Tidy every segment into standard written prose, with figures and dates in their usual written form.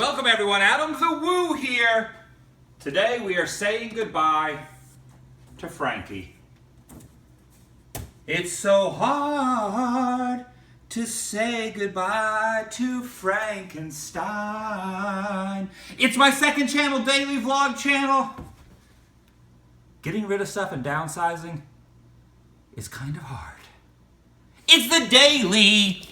Welcome everyone, Adam the Woo here. Today we are saying goodbye to Frankie. It's so hard to say goodbye to Frankenstein. It's my second channel, daily vlog channel. Getting rid of stuff and downsizing is kind of hard. It's the Daily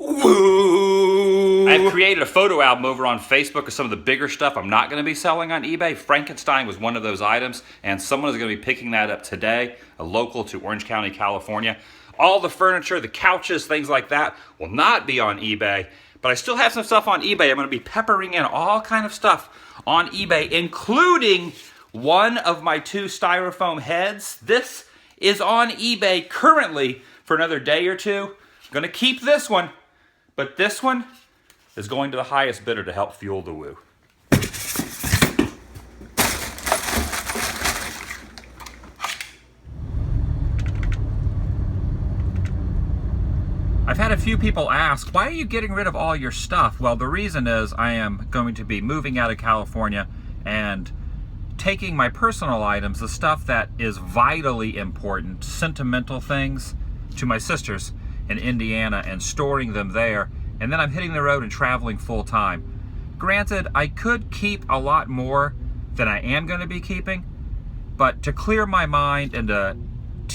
Woo! I've created a photo album over on Facebook of some of the bigger stuff I'm not going to be selling on eBay. Frankenstein was one of those items, and someone is going to be picking that up today, a local to Orange County, California. All the furniture, the couches, things like that will not be on eBay, but I still have some stuff on eBay. I'm going to be peppering in all kind of stuff on eBay, including one of my 2 styrofoam heads. This is on eBay currently for another day or two. I'm going to keep this one. But this one is going to the highest bidder to help fuel the woo. I've had a few people ask, why are you getting rid of all your stuff? Well, the reason is I am going to be moving out of California and taking my personal items, the stuff that is vitally important, sentimental things, to my sisters in Indiana and storing them there, and then I'm hitting the road and traveling full time. Granted, I could keep a lot more than I am going to be keeping, but to clear my mind and to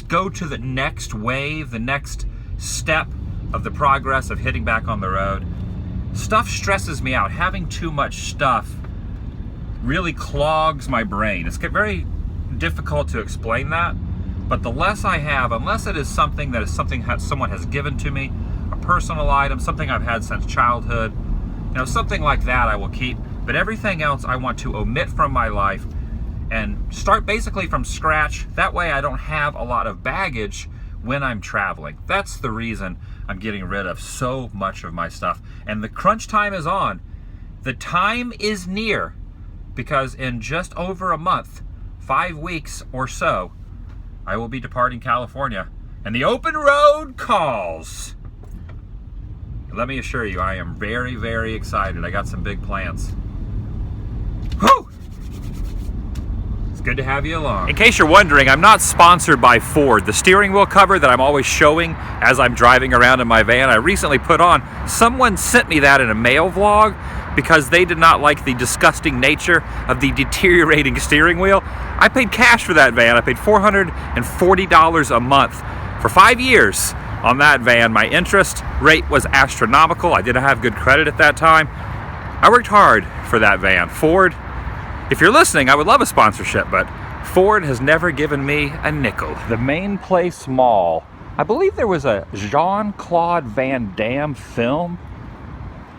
go to the next wave, the next step of the progress of hitting back on the road, stuff stresses me out. Having too much stuff really clogs my brain. It's very difficult to explain that. But the less I have, unless it is something that someone has given to me, a personal item, something I've had since childhood, something like that I will keep. But everything else I want to omit from my life and start basically from scratch. That way I don't have a lot of baggage when I'm traveling. That's the reason I'm getting rid of so much of my stuff. And the crunch time is on. The time is near, because in just over a month, 5 weeks or so, I will be departing California, and the open road calls. Let me assure you, I am very, very excited. I got some big plans. Whew! It's good to have you along. In case you're wondering, I'm not sponsored by Ford. The steering wheel cover that I'm always showing as I'm driving around in my van, I recently put on. Someone sent me that in a mail vlog because they did not like the disgusting nature of the deteriorating steering wheel. I paid cash for that van. I paid $440 a month for 5 years on that van. My interest rate was astronomical. I didn't have good credit at that time. I worked hard for that van. Ford, if you're listening, I would love a sponsorship, but Ford has never given me a nickel. The Main Place Mall. I believe there was a Jean-Claude Van Damme film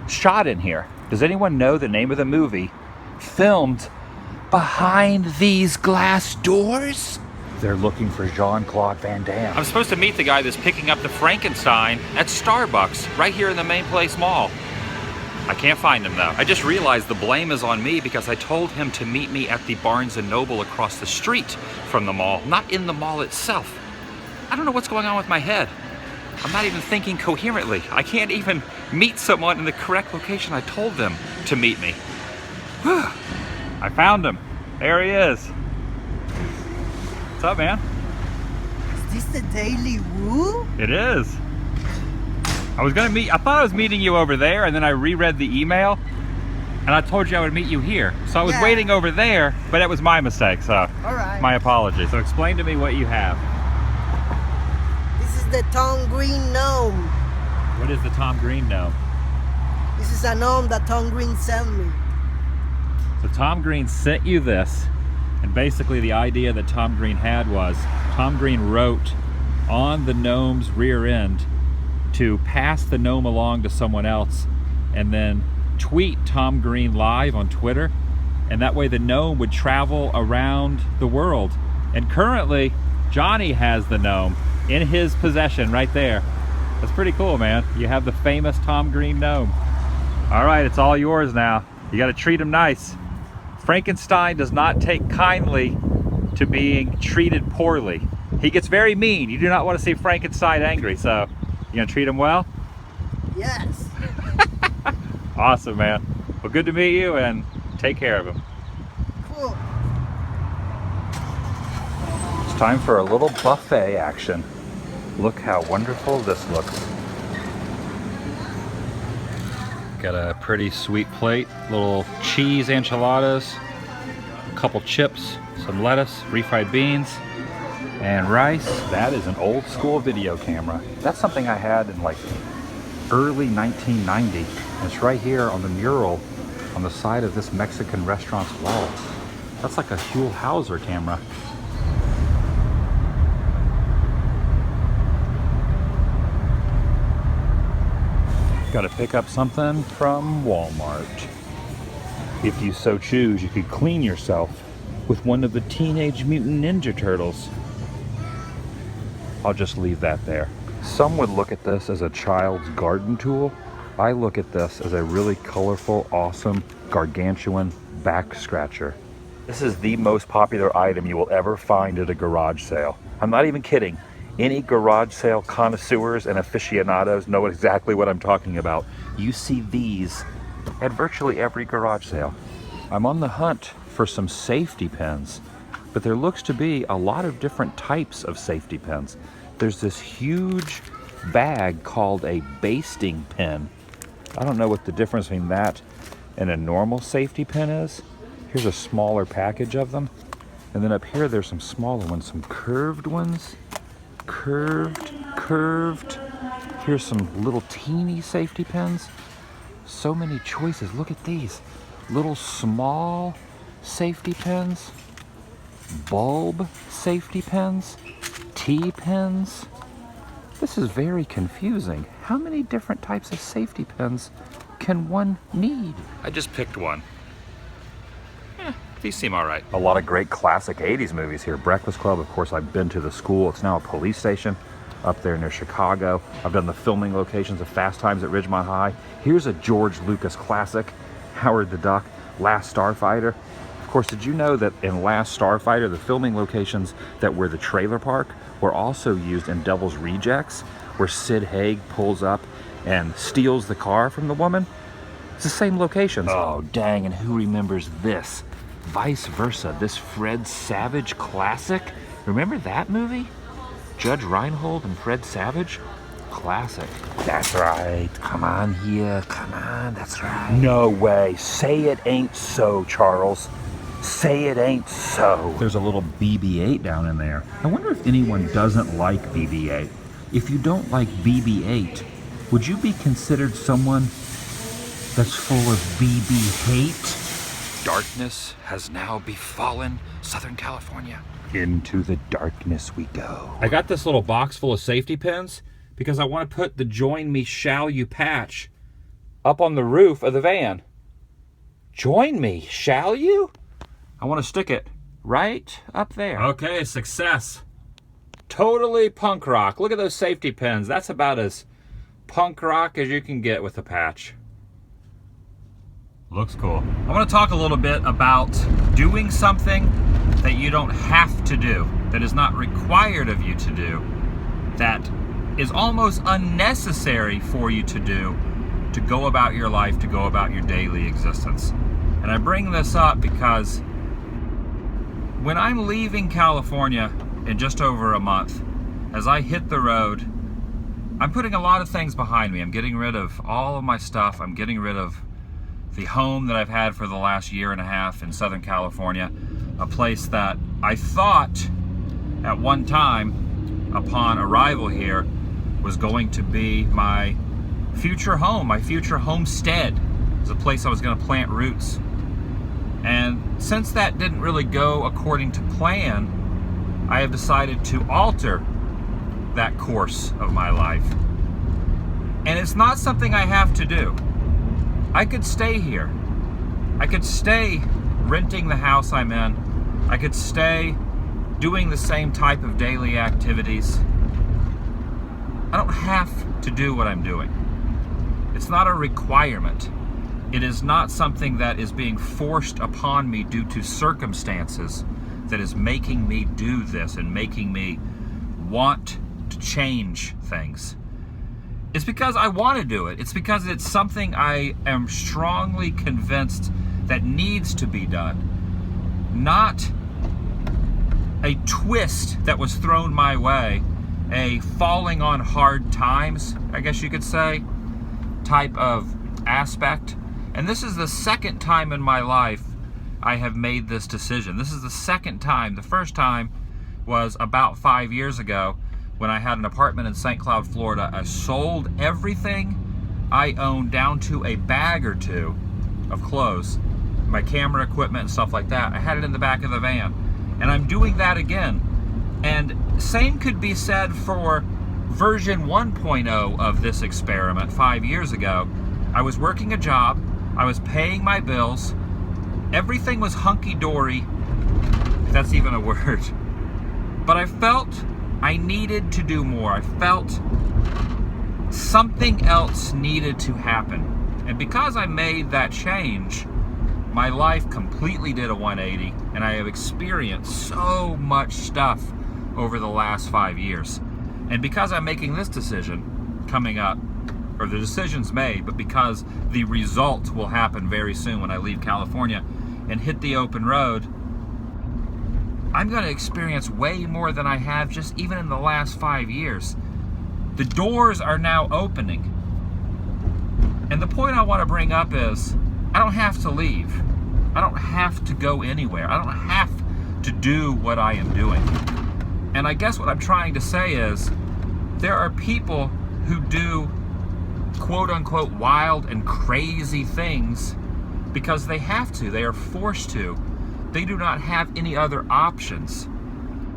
shot in here. Does anyone know the name of the movie filmed behind these glass doors? They're looking for Jean-Claude Van Damme. I'm supposed to meet the guy that's picking up the Frankenstein at Starbucks right here in the Main Place Mall. I can't find him though. I just realized the blame is on me because I told him to meet me at the Barnes & Noble across the street from the mall, not in the mall itself. I don't know what's going on with my head. I'm not even thinking coherently. I can't even meet someone in the correct location I told them to meet me. I found him. There he is. What's up, man? Is this the Daily Woo? It is. I thought I was meeting you over there, and then I reread the email, and I told you I would meet you here. So I was waiting over there, but it was my mistake, so all right. My apologies. So explain to me what you have. This is the Tom Green gnome. What is the Tom Green gnome? This is a gnome that Tom Green sent me. So Tom Green sent you this, and basically the idea that Tom Green had was Tom Green wrote on the gnome's rear end to pass the gnome along to someone else and then tweet Tom Green live on Twitter, and that way the gnome would travel around the world. And currently Johnny has the gnome in his possession right there. That's pretty cool, man. You have the famous Tom Green gnome. All right, it's all yours now. You got to treat him nice. Frankenstein does not take kindly to being treated poorly. He gets very mean. You do not want to see Frankenstein angry, so you gonna treat him well? Yes. Awesome, man. Well, good to meet you, and take care of him. Cool. It's time for a little buffet action. Look how wonderful this looks. Got a pretty sweet plate, little cheese enchiladas, a couple chips, some lettuce, refried beans, and rice. That is an old school video camera. That's something I had in like early 1990. And it's right here on the mural on the side of this Mexican restaurant's wall. That's like a Huell Hauser camera. Got to pick up something from Walmart. If you so choose, you could clean yourself with one of the Teenage Mutant Ninja Turtles. I'll just leave that there. Some would look at this as a child's garden tool. I look at this as a really colorful, awesome, gargantuan back scratcher. This is the most popular item you will ever find at a garage sale. I'm not even kidding. Any garage sale connoisseurs and aficionados know exactly what I'm talking about. You see these at virtually every garage sale. I'm on the hunt for some safety pins, but there looks to be a lot of different types of safety pins. There's this huge bag called a basting pin. I don't know what the difference between that and a normal safety pin is. Here's a smaller package of them. And then up here, there's some smaller ones, some curved ones. Curved. Here's some little teeny safety pins. So many choices. Look at these little small safety pins, bulb safety pins, T-pins. This is very confusing. How many different types of safety pins can one need? I just picked one. These seem all right. A lot of great classic 80s movies here. Breakfast Club, of course, I've been to the school. It's now a police station up there near Chicago. I've done the filming locations of Fast Times at Ridgemont High. Here's a George Lucas classic, Howard the Duck, Last Starfighter. Of course, did you know that in Last Starfighter, the filming locations that were the trailer park were also used in Devil's Rejects, where Sid Haig pulls up and steals the car from the woman? It's the same locations. Oh, dang, and who remembers this? Vice Versa, this Fred Savage classic. Remember that movie? Judge Reinhold and Fred Savage? Classic. That's right. Come on here. Come on. That's right. No way. Say it ain't so, Charles. Say it ain't so. There's a little BB-8 down in there. I wonder if anyone doesn't like BB-8. If you don't like BB-8, would you be considered someone that's full of BB hate? Darkness has now befallen Southern California. Into the darkness we go. I got this little box full of safety pins because I want to put the Join Me Shall You patch up on the roof of the van. Join me, shall you? I want to stick it right up there. Okay, success. Totally punk rock. Look at those safety pins. That's about as punk rock as you can get with a patch. Looks cool. I want to talk a little bit about doing something that you don't have to do, that is not required of you to do, that is almost unnecessary for you to do to go about your life, to go about your daily existence. And I bring this up because when I'm leaving California in just over a month, as I hit the road, I'm putting a lot of things behind me. I'm getting rid of all of my stuff. I'm getting rid of the home that I've had for the last year and a half in Southern California, a place that I thought at one time upon arrival here was going to be my future home, my future homestead. It was a place I was going to plant roots. And since that didn't really go according to plan, I have decided to alter that course of my life. And it's not something I have to do. I could stay here. I could stay renting the house I'm in. I could stay doing the same type of daily activities. I don't have to do what I'm doing. It's not a requirement. It is not something that is being forced upon me due to circumstances that is making me do this and making me want to change things. It's because I want to do it. It's because it's something I am strongly convinced that needs to be done. Not a twist that was thrown my way, a falling on hard times, I guess you could say, type of aspect. And this is the second time in my life I have made this decision. This is the second time. The first time was about 5 years ago when I had an apartment in St. Cloud, Florida. I sold everything I owned down to a bag or two of clothes, my camera equipment and stuff like that. I had it in the back of the van. And I'm doing that again. And same could be said for version 1.0 of this experiment 5 years ago. I was working a job, I was paying my bills, everything was hunky-dory, if that's even a word. But I felt I needed to do more. I felt something else needed to happen. And because I made that change, my life completely did a 180, and I have experienced so much stuff over the last 5 years. And because I'm making this decision coming up, or the decision's made, but because the result will happen very soon when I leave California and hit the open road, I'm going to experience way more than I have just even in the last 5 years. The doors are now opening. And the point I want to bring up is, I don't have to leave. I don't have to go anywhere. I don't have to do what I am doing. And I guess what I'm trying to say is, there are people who do quote-unquote wild and crazy things because they have to. They are forced to. They do not have any other options.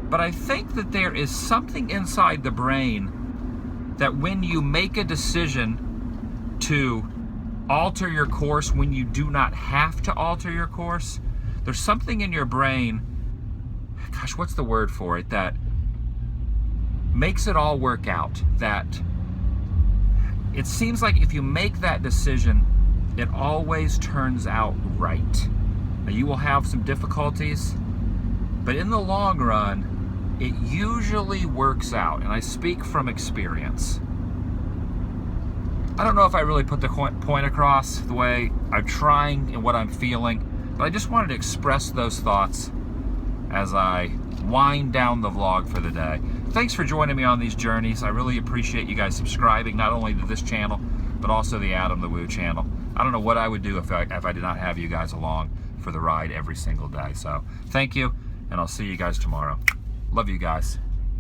But I think that there is something inside the brain that when you make a decision to alter your course when you do not have to alter your course, there's something in your brain, gosh, what's the word for it, that makes it all work out. That it seems like if you make that decision, it always turns out right. Now, you will have some difficulties, but in the long run, it usually works out, and I speak from experience. I don't know if I really put the point across the way I'm trying and what I'm feeling, but I just wanted to express those thoughts as I wind down the vlog for the day. Thanks for joining me on these journeys. I really appreciate you guys subscribing, not only to this channel, but also the TheDailyWoo channel. I don't know what I would do if I did not have you guys along for the ride every single day. So thank you, and I'll see you guys tomorrow. Love you guys.